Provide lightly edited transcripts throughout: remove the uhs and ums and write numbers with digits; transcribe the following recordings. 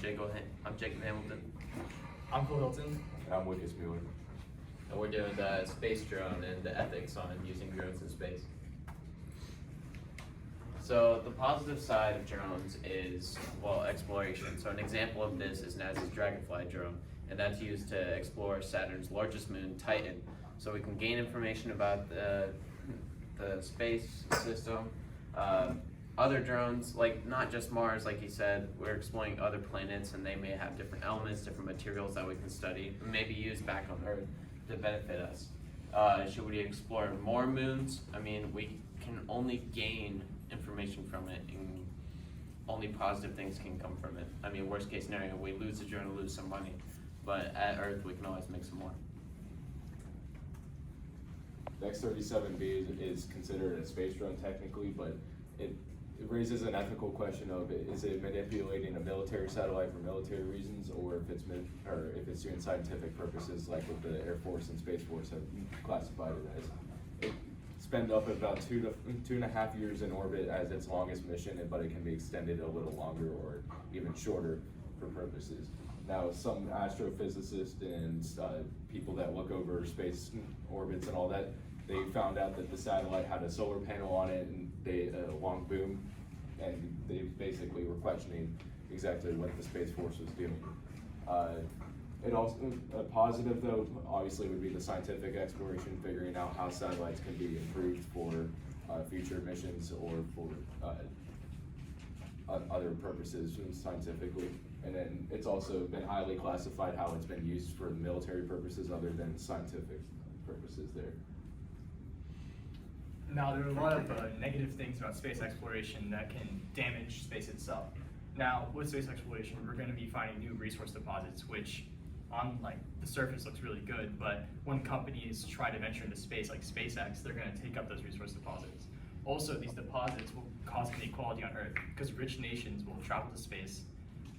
Jacob Hamilton. I'm Phil Hilton. And I'm Lucas Mueller. And we're doing the space drone and the ethics on using drones in space. So the positive side of drones is, well, exploration. So an example of this is NASA's Dragonfly drone, and that's used to explore Saturn's largest moon, Titan. So we can gain information about the space system. Other drones, like not just Mars, like you said, we're exploring other planets and they may have different elements, different materials that we can study, and maybe use back on Earth to benefit us. Should we explore more moons? I mean, we can only gain information from it, and only positive things can come from it. I mean, worst case scenario, we lose the drone, lose some money, but at Earth we can always make some more. The X-37B is considered a space drone technically, but it raises an ethical question of is it manipulating a military satellite for military reasons, or if it's doing scientific purposes like what the Air Force and Space Force have classified it as. It spent up about 2.5 years in orbit as its longest mission, but it can be extended a little longer or even shorter for purposes. Now, some astrophysicists and people that look over space orbits and all that, they found out that the satellite had a solar panel on it and a long boom, and they basically were questioning exactly what the Space Force was doing. It also, a positive though, obviously would be the scientific exploration, figuring out how satellites can be improved for future missions or for other purposes scientifically. And then it's also been highly classified how it's been used for military purposes other than scientific purposes there. Now, there are a lot of negative things about space exploration that can damage space itself. Now, with space exploration, we're going to be finding new resource deposits, which on the surface looks really good, but when companies try to venture into space like SpaceX, they're going to take up those resource deposits. Also, these deposits will cause inequality on Earth because rich nations will travel to space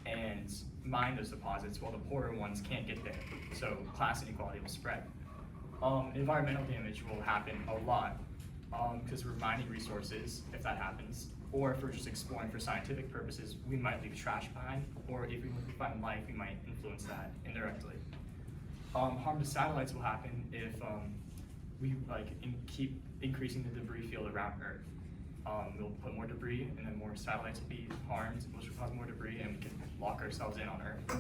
and mine those deposits while the poorer ones can't get there. So class inequality will spread. Environmental damage will happen a lot because we're mining resources if that happens, or if we're just exploring for scientific purposes, we might leave trash behind, or if we find life, we might influence that indirectly. Harm to satellites will happen if we keep increasing the debris field around Earth. We'll put more debris, and then more satellites will be harmed, which will cause more debris, and we can lock ourselves in on Earth.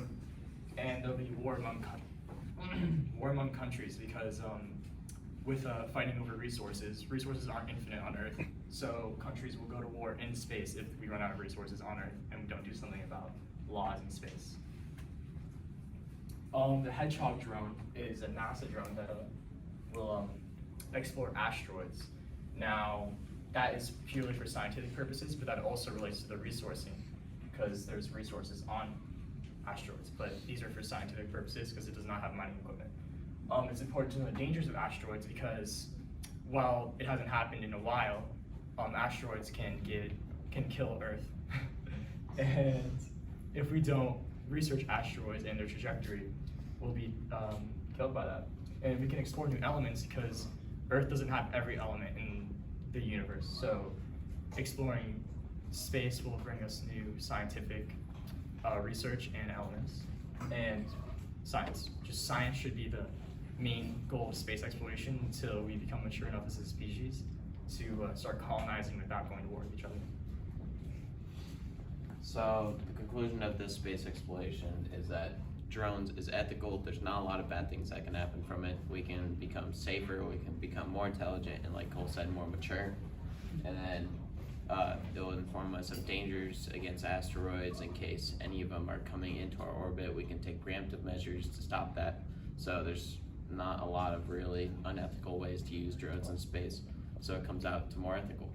And there'll be war among countries because with fighting over resources aren't infinite on Earth, so countries will go to war in space if we run out of resources on Earth and we don't do something about laws in space. The Hedgehog drone is a NASA drone that will explore asteroids. Now, that is purely for scientific purposes, but that also relates to the resourcing because there's resources on asteroids, but these are for scientific purposes because it does not have mining equipment. It's important to know the dangers of asteroids because while it hasn't happened in a while, asteroids can kill Earth. And if we don't research asteroids and their trajectory, we'll be killed by that. And we can explore new elements because Earth doesn't have every element in the universe. So exploring space will bring us new scientific research and elements. And science. Just science should be the main goal of space exploration until we become mature enough as a species to start colonizing without going to war with each other. So the conclusion of this space exploration is that drones is ethical. There's not a lot of bad things that can happen from it. We can become safer, we can become more intelligent, and like Cole said, more mature. And then it'll inform us of dangers against asteroids in case any of them are coming into our orbit. We can take preemptive measures to stop that. So there's not a lot of really unethical ways to use drones in space. So it comes out to more ethical.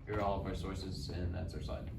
Here are all of our sources, and that's our slide.